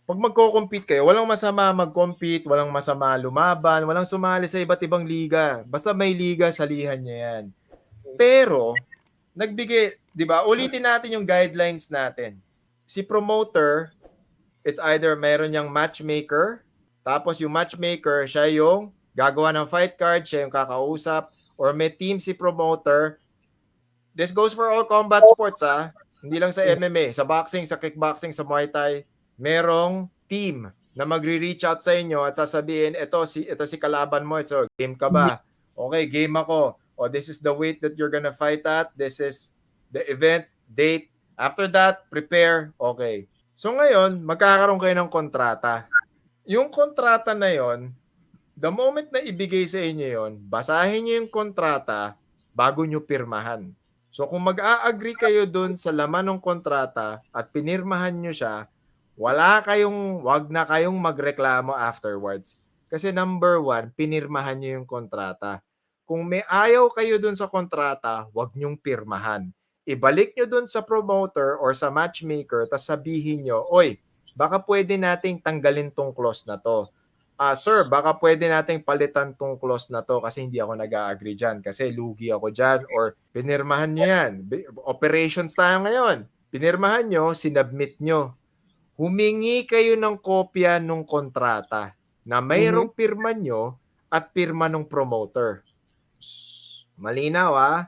Pag magko-compete kayo, walang masama mag-compete, walang masama lumaban, walang sumali sa iba't ibang liga. Basta may liga, salihan niyo yan. Pero, nagbigay, di ba, ulitin natin yung guidelines natin. Si promoter, it's either meron niyang matchmaker, tapos yung matchmaker, siya yung gagawa ng fight card, siya yung kakausap, or may team si promoter. This goes for all combat sports, ha? Hindi lang sa MMA, sa boxing, sa kickboxing, sa Muay Thai, merong team na magre-reach out sa inyo at sasabihin, ito si kalaban mo, so game ka ba? Okay, game ako. O this is the weight that you're gonna fight at. This is the event, date. After that, prepare. Okay. So ngayon, magkakaroon kayo ng kontrata. Yung kontrata na yon, the moment na ibigay sa inyo yon, basahin niyo yung kontrata bago niyo pirmahan. So kung mag-a-agree kayo dun sa laman ng kontrata at pinirmahan nyo siya, wag na kayong magreklamo afterwards. Kasi number one, pinirmahan nyo yung kontrata. Kung may ayaw kayo dun sa kontrata, wag nyong pirmahan. Ibalik nyo dun sa promoter or sa matchmaker, tas sabihin nyo, oy, baka pwede nating tanggalin tong clause na to. Sir, baka pwede nating palitan tong clause na to kasi hindi ako nag-a-agree dyan kasi lugi ako dyan or pinirmahan nyo yan. Operations tayo ngayon. Pinirmahan nyo, sinubmit nyo. Humingi kayo ng kopya ng kontrata na mayroong pirma nyo at pirma ng promoter. Malinaw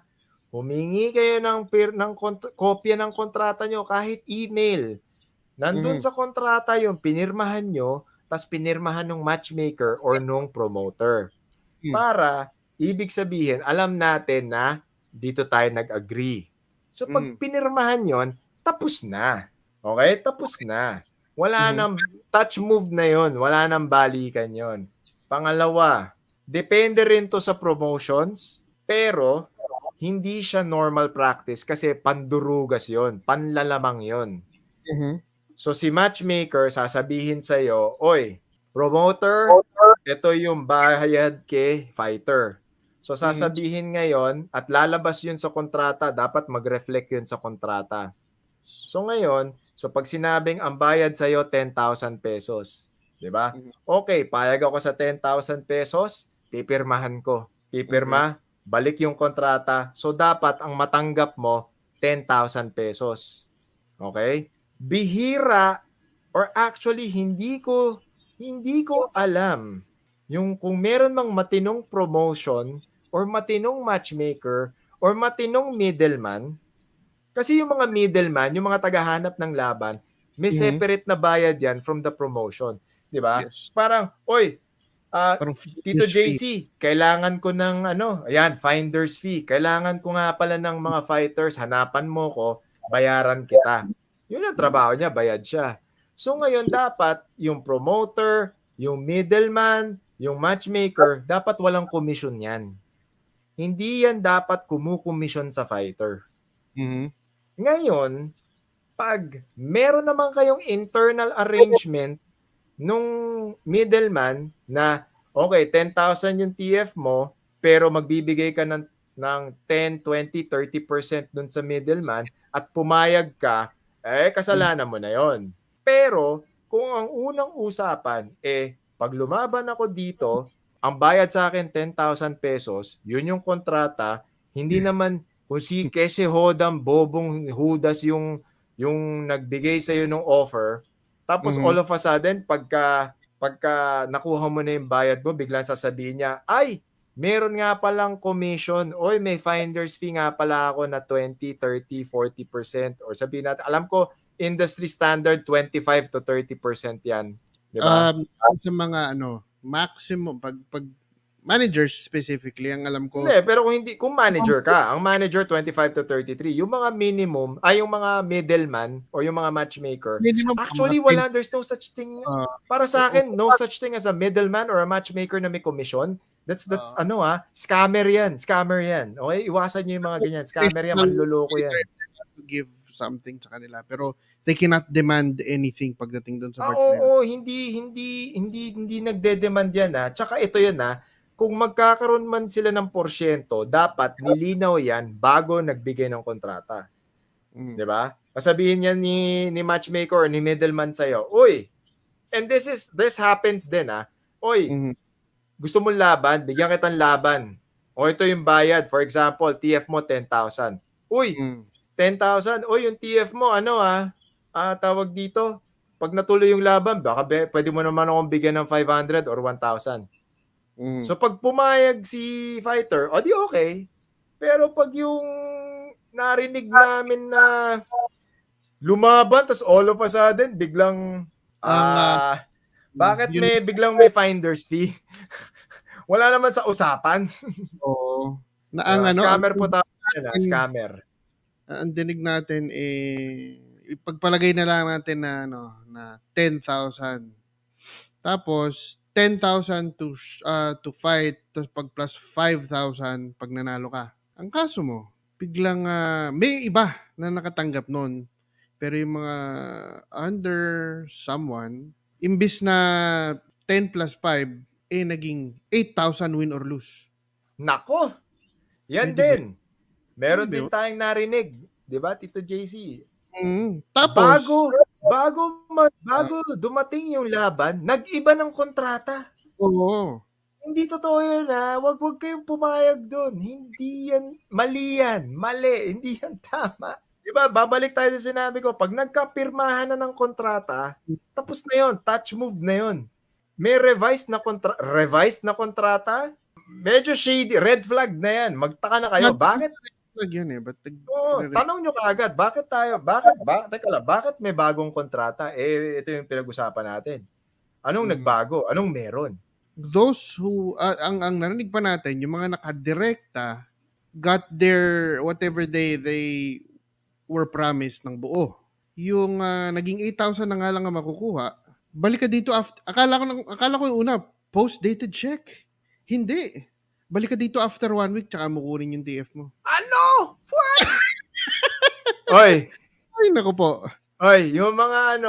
Humingi kayo ng kopya ng kontrata nyo kahit email. Nandun sa kontrata yung pinirmahan nyo, tas pinirmahan ng matchmaker or nung promoter. Para, ibig sabihin, alam natin na dito tayo nag-agree. So, pag pinirmahan yon, tapos na. Okay? Tapos na. Wala nang touch move na yon. Wala nang balikan yon. Pangalawa, depende rin to sa promotions, pero hindi siya normal practice kasi pandurugas yon. Panlalamang yon. So si matchmaker sasabihin sa iyo, "Oy, promoter, ito yung bayad kay fighter." So sasabihin ngayon at lalabas 'yun sa kontrata, dapat mag-reflect 'yun sa kontrata. So ngayon, pag sinabing ang bayad sa iyo 10,000 pesos, 'di ba? Okay, payag ako sa 10,000 pesos, pipirmahan ko. Pipirma, balik yung kontrata. So dapat ang matanggap mo 10,000 pesos. Okay? Bihira or actually hindi ko alam yung kung meron mang matinong promotion or matinong matchmaker or matinong middleman. Kasi yung mga middleman, yung mga tagahanap ng laban, may separate na bayad yan from the promotion. Di ba? Yes. Parang, oy, Parang Tito fitness fee. JC, kailangan ko ng finder's fee. Kailangan ko nga pala ng mga fighters, hanapan mo ko, bayaran kita. Yun ang trabaho niya, bayad siya. So ngayon dapat yung promoter, yung middleman, yung matchmaker, dapat walang commission yan. Hindi yan dapat kumukomisyon sa fighter. Ngayon, pag meron naman kayong internal arrangement nung middleman na okay, 10,000 yung TF mo, pero magbibigay ka ng 10, 20, 30% dun sa middleman at pumayag ka, kasalanan mo na yon. Pero, kung ang unang usapan, pag lumaban ako dito, ang bayad sa akin 10,000 pesos, yun yung kontrata, hindi naman kung si Kese Hodam, Bobong Hudas yung nagbigay sa'yo ng offer, tapos all of a sudden, pagka nakuha mo na yung bayad mo, biglang sasabihin niya, ay, meron nga palang commission, oy, may finder's fee nga pala ako na 20, 30, 40%, or sabihin natin, alam ko, industry standard, 25 to 30% yan. Diba? Sa mga maximum, pag managers specifically, ang alam ko. Hindi, pero kung manager ka, ang manager 25 to 33, yung mga minimum, yung mga middleman o yung mga matchmaker, actually there's no such thing. Para sa akin, no such thing as a middleman or a matchmaker na may commission. That's scammer yan. Scammer yan. Okay? Iwasan niyo yung mga ganyan. Scammer yan, manluloko yan. To give something sa kanila, pero they cannot demand anything pagdating doon sa part na yan. Oo, hindi nagde-demand yan Tsaka ito yan kung magkakaroon man sila ng porsyento, dapat nilinaw yan bago nagbigay ng kontrata. 'Di ba? Sasabihin niya ni matchmaker or ni middleman sa'yo, uy, And this happens din Oy, Mhm. gusto mong laban, bigyan kitang laban. O ito yung bayad. For example, TF mo 10,000. Uy, Mm. 10,000. Uy, yung TF mo tawag dito. Pag natuloy yung laban, baka pwede mo naman akong bigyan ng 500 or 1,000. Mm. So pag pumayag si fighter, o di okay. Pero pag yung narinig namin na lumaban, tas all of a sudden, biglang, Ang bakit yun biglang may finder's fee? Wala naman sa usapan. oo, na ang Scammer po tayo yan, ang scammer. ang dinig natin ipagpalagay na lang natin na na 10,000. Tapos 10,000 to fight, tapos pag plus 5,000 pag nanalo ka. Ang kaso mo, biglang may iba na nakatanggap nun. Pero yung mga under someone, imbis na 10 plus 5, naging 8,000 win or lose. Nako, yan Pwede ba? din. Meron Pwede din ba? tayong narinig. Di ba, Tito JC? Tapos, Bago dumating yung laban, nag-iba ng kontrata. oo. Hindi totoo yun Wag kayong pumayag doon. Hindi yan, mali yan. Mali. Hindi yan tama. Diba, babalik tayo sa sinabi ko, pag nagkapirmahan na ng kontrata, tapos na yun, touch move na yun. May revised na kontrata, medyo shady, red flag na yan. Magtaka na kayo. Bakit? Yan ba't Tanong nyo kaagad, bakit may bagong kontrata? Ito yung pinag-usapan natin. Anong nagbago? Anong meron? Those who, ang narinig pa natin, yung mga nakadirekta, got their, whatever they were promised ng buo. Yung naging 8,000 na nga lang ang makukuha, balik ka dito after, akala ko yung una, post-dated check. Hindi. Balik ka dito after 1 week, tsaka mo kunin yung TF mo. Ano? What? Oy, Ay, naku po. yung mga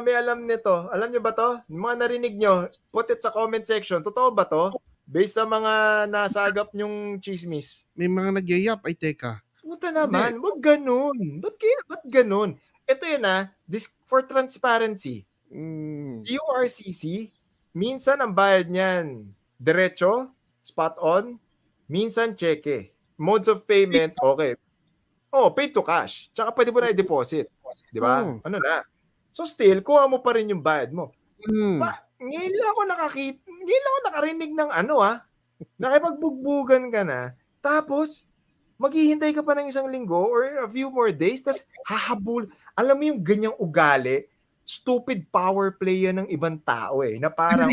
may alam nito, alam nyo ba to? Yung mga narinig nyo, put it sa comment section. Totoo ba to? Based sa mga nasagap nyong chismis. May mga nagyayap, ay teka. Puta naman, wag ganun. Ba't ganun? Ito yun for transparency. URCC, minsan ang bayad niyan, diretso, spot on, minsan cheque. Modes of payment, okay. Paid to cash. Tsaka pwede mo na i-deposit. Di ba? Ano na? So still, kuha mo pa rin yung bayad mo. Ngayon lang ako nakarinig ng nakipagbugbuggan ka na, tapos, maghihintay ka pa ng isang linggo or a few more days, tapos hahabol. Alam mo yung ganyang ugali, stupid power play yan ng ibang tao na parang,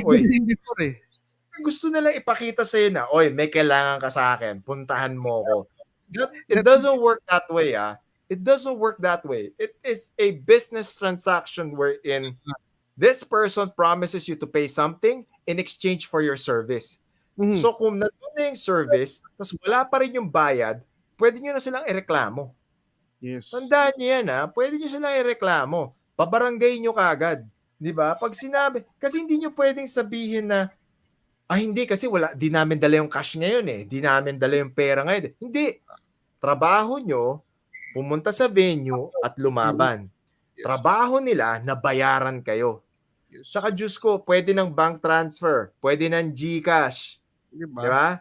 gusto nila ipakita sa'yo na, may kailangan ka sa akin, puntahan mo ko. It doesn't work that way, It doesn't work that way. It is a business transaction wherein this person promises you to pay something in exchange for your service. So kung nandun na yung service, tapos wala pa rin yung bayad, pwede nyo na silang ireklamo. Yes. Tandaan nyo yan pwede nyo silang ireklamo. Babarangay nyo kagad. Di ba? Pag sinabi, kasi hindi nyo pwedeng sabihin na, hindi kasi di namin dala yung cash ngayon di namin dala yung pera ngayon. Hindi. Trabaho nyo, pumunta sa venue at lumaban. Yes. Trabaho nila na bayaran kayo. Yes. Tsaka Diyos ko, pwede ng bank transfer, pwede ng GCash. Diba?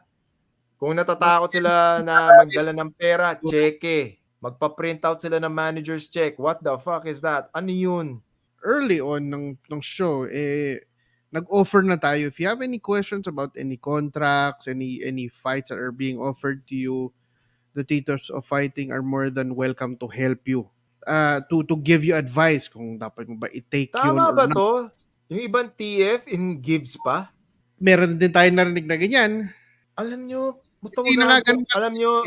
Kung natatakot sila na magdala ng pera, cheque. Magpa-print out sila ng manager's check. What the fuck is that? Ano yun? Early on ng show, nag-offer na tayo. If you have any questions about any contracts, any fights that are being offered to you, the Titos of Fighting are more than welcome to help you. To give you advice kung dapat mo ba i-take yun Tama or ba not. to? Yung ibang TF in gives pa? Meron din tayo narinig na ganyan. Alam nyo, Alam nyo,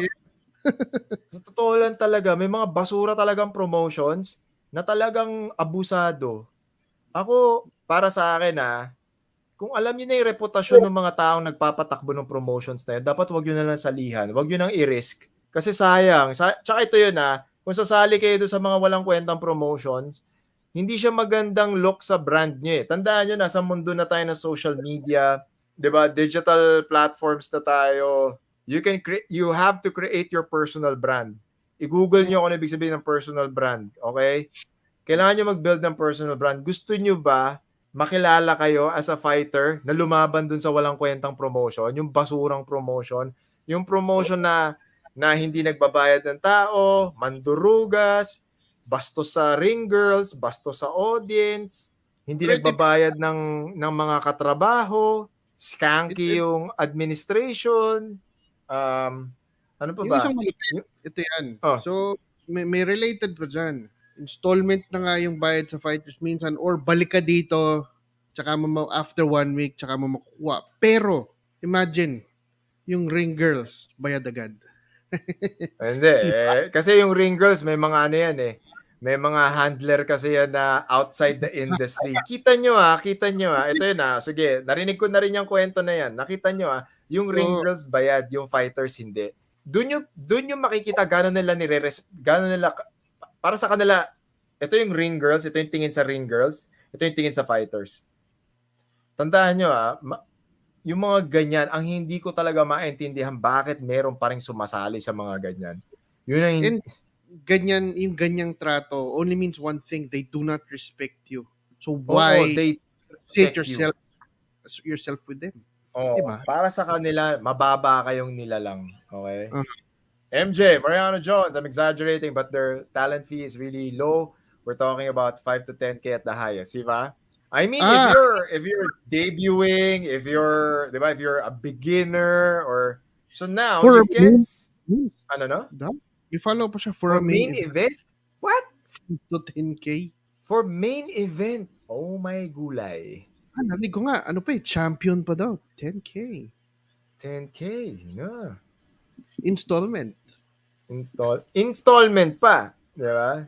sa totoo lang talaga, may mga basura talagang promotions na talagang abusado. Ako, para sa akin kung alam niyo na yung reputasyon ng mga taong nagpapatakbo ng promotions na yun, dapat wag yun na lang salihan. Wag yun nang i-risk. Kasi sayang. Tsaka ito yun kung sasali kayo doon sa mga walang kwentang promotions, hindi siya magandang look sa brand niyo Tandaan nyo, nasa mundo na tayo ng social media, 'di ba? Digital platforms na tayo. You have to create your personal brand. I-Google nyo kung ano ibig sabihin ng personal brand, okay? Kailangan nyo mag-build ng personal brand. Gusto nyo ba makilala kayo as a fighter na lumaban dun sa walang kwentang promotion, yung basurang promotion, yung promotion na hindi nagbabayad ng tao, mandurugas, bastos sa ring girls, bastos sa audience, hindi Pero ito, nagbabayad ng mga katrabaho, it's skanky it, yung administration, ano pa yung ba? isang malupit, Yung, ito yan. oh, So, may related pa dyan. Installment na nga yung bayad sa fighters minsan or balik ka dito tsaka after 1 week tsaka mo makukuha. Pero, imagine, yung ring girls, bayad agad. hindi. Diba? Kasi yung ring girls, may mga ano yan eh. May mga handler kasi yan na outside the industry. Kita nyo ah. Ito yun ah. Sige, narinig ko na rin yung kwento na yan. Nakita nyo ah. Yung ring So, girls bayad, yung fighters hindi. Doon yung makikita gano'n nila gano'n nila, para sa kanila, ito yung ring girls, ito yung tingin sa ring girls, ito yung tingin sa fighters. Tandaan nyo ah, yung mga ganyan, ang hindi ko talaga maintindihan bakit meron pa ring sumasali sa mga ganyan. Yun ang and yung ganyang trato only means one thing, they do not respect you. So why they sit respect you. yourself with them? Oo, Diba? para sa kanila, mababa kayong nilalang. Okay? Uh, MJ, Mariano Jones, I'm exaggerating, but their talent fee is really low. We're talking about 5 to 10K at the highest, di ba? I mean, if ah, you're debuting, if you're, di ba, if you're a beginner or so now for you a can main, ano no? i-follow pa siya for For a main main event? What? to 10K. For main event? Oh my gulay. Narinig ko nga, ano pa champion pa daw, 10K. 10K, yeah. Installment. Installment pa, di ba?